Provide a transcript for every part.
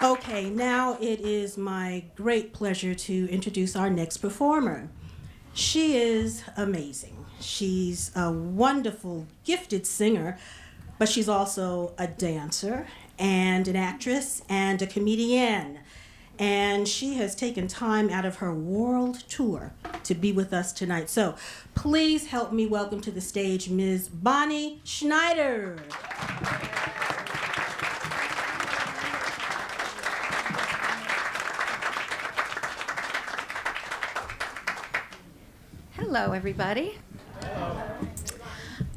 Okay, now it is my great pleasure to introduce our next performer. She is amazing. She's a wonderful, gifted singer, but she's also a dancer and an actress and a comedian. And she has taken time out of her world tour to be with us tonight. So please help me welcome to the stage Ms. Bonnie Schnieder. Hello, everybody.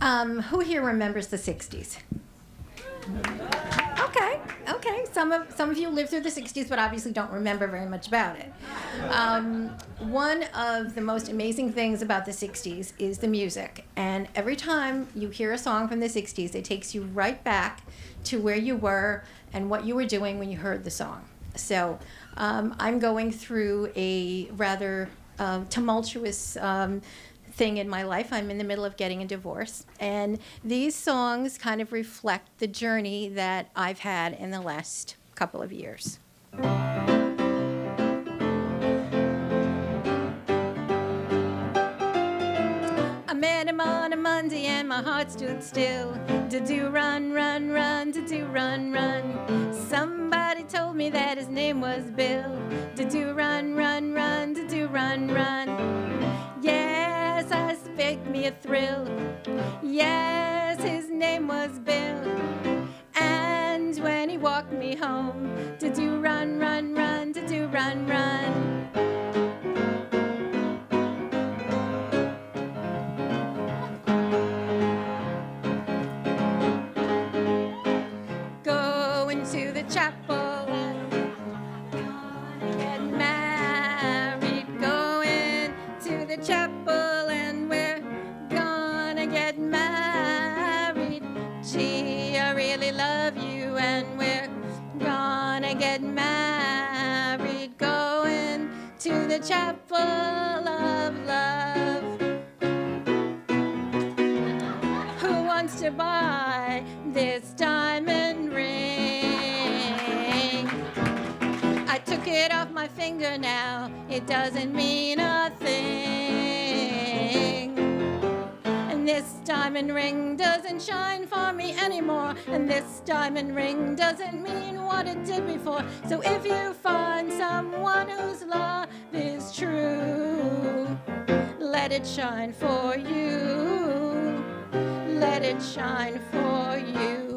Who here remembers the 60s? Okay. Some of you lived through the 60s, but obviously don't remember very much about it. One of the most amazing things about the 60s is the music. And every time you hear a song from the 60s, it takes you right back to where you were and what you were doing when you heard the song. So I'm going through a rather tumultuous thing in my life. I'm in the middle of getting a divorce, and these songs kind of reflect the journey that I've had in the last couple of years. I met him on a Monday and my heart stood still. Do run, run, run, do run, run. Somebody told me that his name was Bill. Do run, run, run, do run, run. Yes, I spake me a thrill. Yes, his name was Bill. And when he walked me home, do run, run, run, do run, run. Going to the chapel and get married. Going to the chapel and we're gonna get married. Gee, I really love you and we're gonna get married. Going to the chapel of love. Who wants to buy this diamond ring? I took it off my finger now, it doesn't mean a thing. And this diamond ring doesn't shine for me anymore. And this diamond ring doesn't mean what it did before. So if you find someone whose love is true, let it shine for you. Let it shine for you.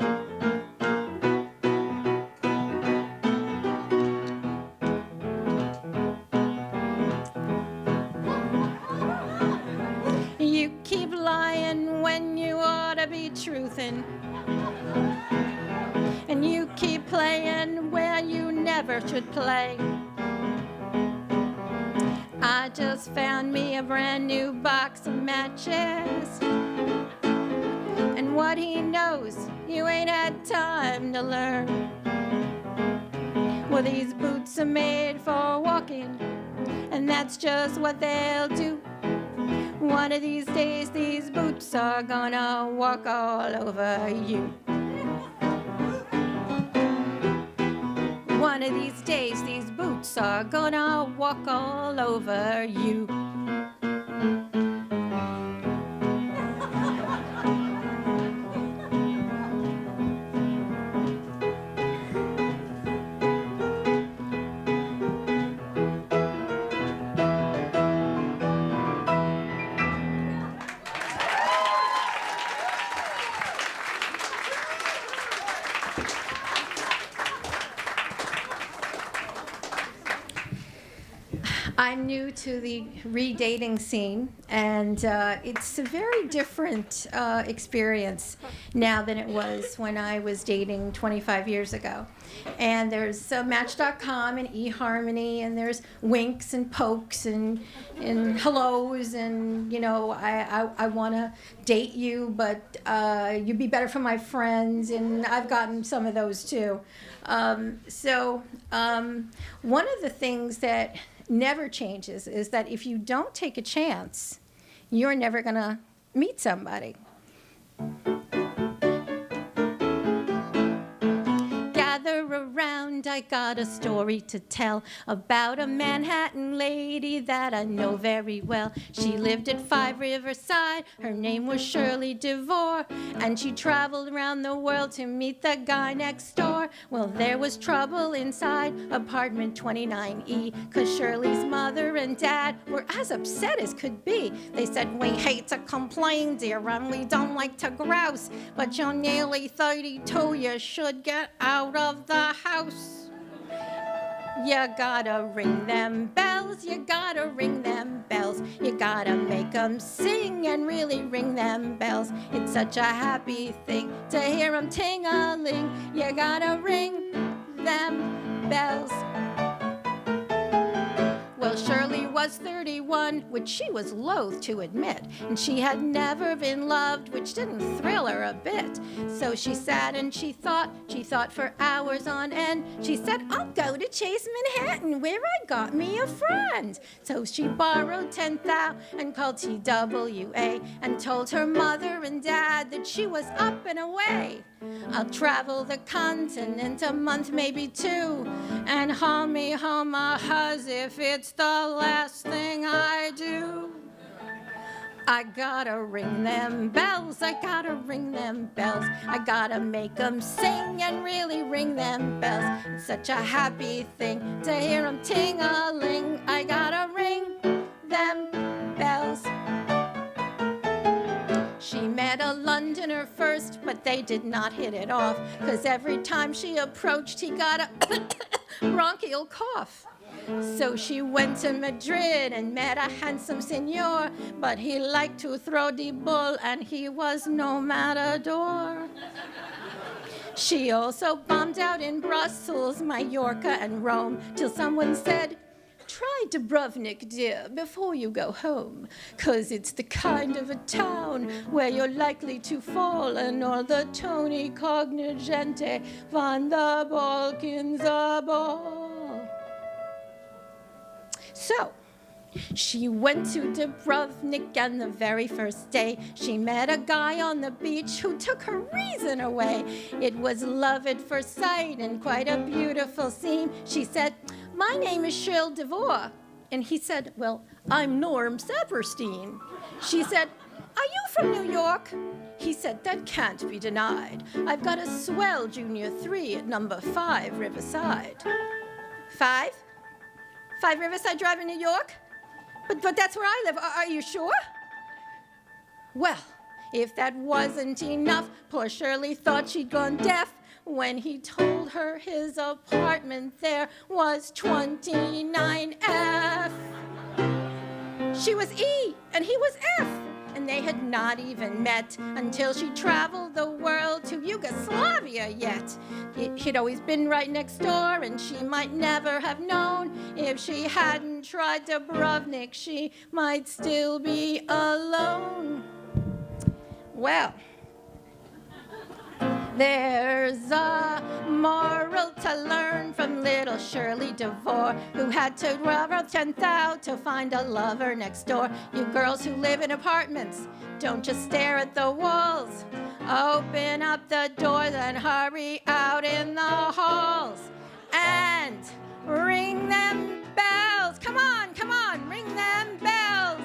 You keep lying when you ought to be truthin'. And you keep playing where you never should play. I just found me a brand new box of matches. And what he knows, you ain't had time to learn. Well, these boots are made for walking, and that's just what they'll do. One of these days, these boots are gonna walk all over you. One of these days, these boots are gonna walk all over you. I'm new to the re-dating scene, and it's a very different experience now than it was when I was dating 25 years ago. And there's Match.com and eHarmony, and there's winks and pokes and hellos, and, you know, I want to date you, but you'd be better for my friends, and I've gotten some of those too. One of the things that never changes is that if you don't take a chance, you're never going to meet somebody. gather around, I got a story to tell about a Manhattan lady that I know very well. She lived at 5 Riverside, her name was Shirley DeVore, and she traveled around the world to meet the guy next door. Well, there was trouble inside apartment 29E, 'cause Shirley's mother and dad were as upset as could be. They said, we hate to complain, dear, and we don't like to grouse, but you're nearly 32, you should get out of the house. You gotta ring them bells, you gotta ring them bells, you gotta make them sing and really ring them bells. It's such a happy thing to hear them ting-a-ling. You gotta ring them bells. Well, Shirley was 31, which she was loath to admit, and she had never been loved, which didn't thrill her a bit. So she sat and she thought for hours on end. She said, I'll go to Chase Manhattan, where I got me a friend. So she borrowed 10,000 and called TWA and told her mother and dad that she was up and away. I'll travel the continent a month, maybe two, and haul me home as if it's the last thing I do. I gotta ring them bells, I gotta ring them bells, I gotta make them sing and really ring them bells. It's such a happy thing to hear them ting-a-ling. I gotta ring them bells. She met a Londoner first, but they did not hit it off, 'cause every time she approached, he got a bronchial cough. So she went to Madrid and met a handsome senor, but he liked to throw the bull and he was no matador. She also bombed out in Brussels, Mallorca, and Rome, till someone said, try Dubrovnik, dear, before you go home, 'cause it's the kind of a town where you're likely to fall, and all the Tony Cognigente van the Balkans a ball. So, she went to Dubrovnik, and the very first day she met a guy on the beach who took her reason away. It was love at first sight and quite a beautiful scene. She said, my name is Shirley DeVore. And he said, well, I'm Norm Saperstein. She said, are you from New York? He said, that can't be denied. I've got a swell Junior 3 at number 5 Riverside. 5? 5 Riverside Drive in New York? But that's where I live. Are you sure? Well, if that wasn't enough, poor Shirley thought she'd gone deaf when he told her his apartment there was 29F. She was E and he was F, and they had not even met until she traveled the world to Yugoslavia yet. He'd always been right next door, and she might never have known. If she hadn't tried Dubrovnik, she might still be alone. Well, there's a moral to learn from little Shirley DeVore, who had to borrow 10,000 to find a lover next door. You girls who live in apartments, don't just stare at the walls. Open up the door, then hurry out in the halls and ring them bells. Come on, ring them bells.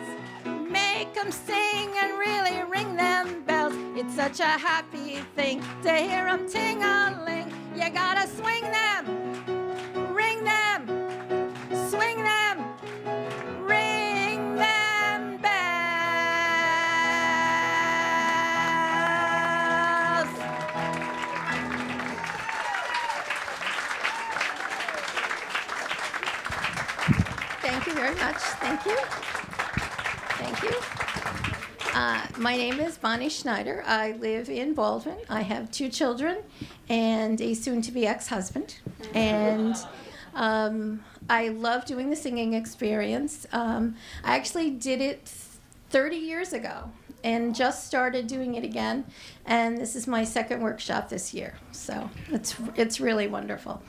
Make them sing and really ring them bells. It's such a happy thing to hear them ting-a-ling. You gotta swing them, ring them, swing them, ring them bells. Thank you very much. Thank you. Thank you. My name is Bonnie Schnieder. I live in Baldwin. I have 2 children and a soon-to-be ex-husband. And I love doing the singing experience. I actually did it 30 years ago and just started doing it again. And this is my second workshop this year. So it's really wonderful.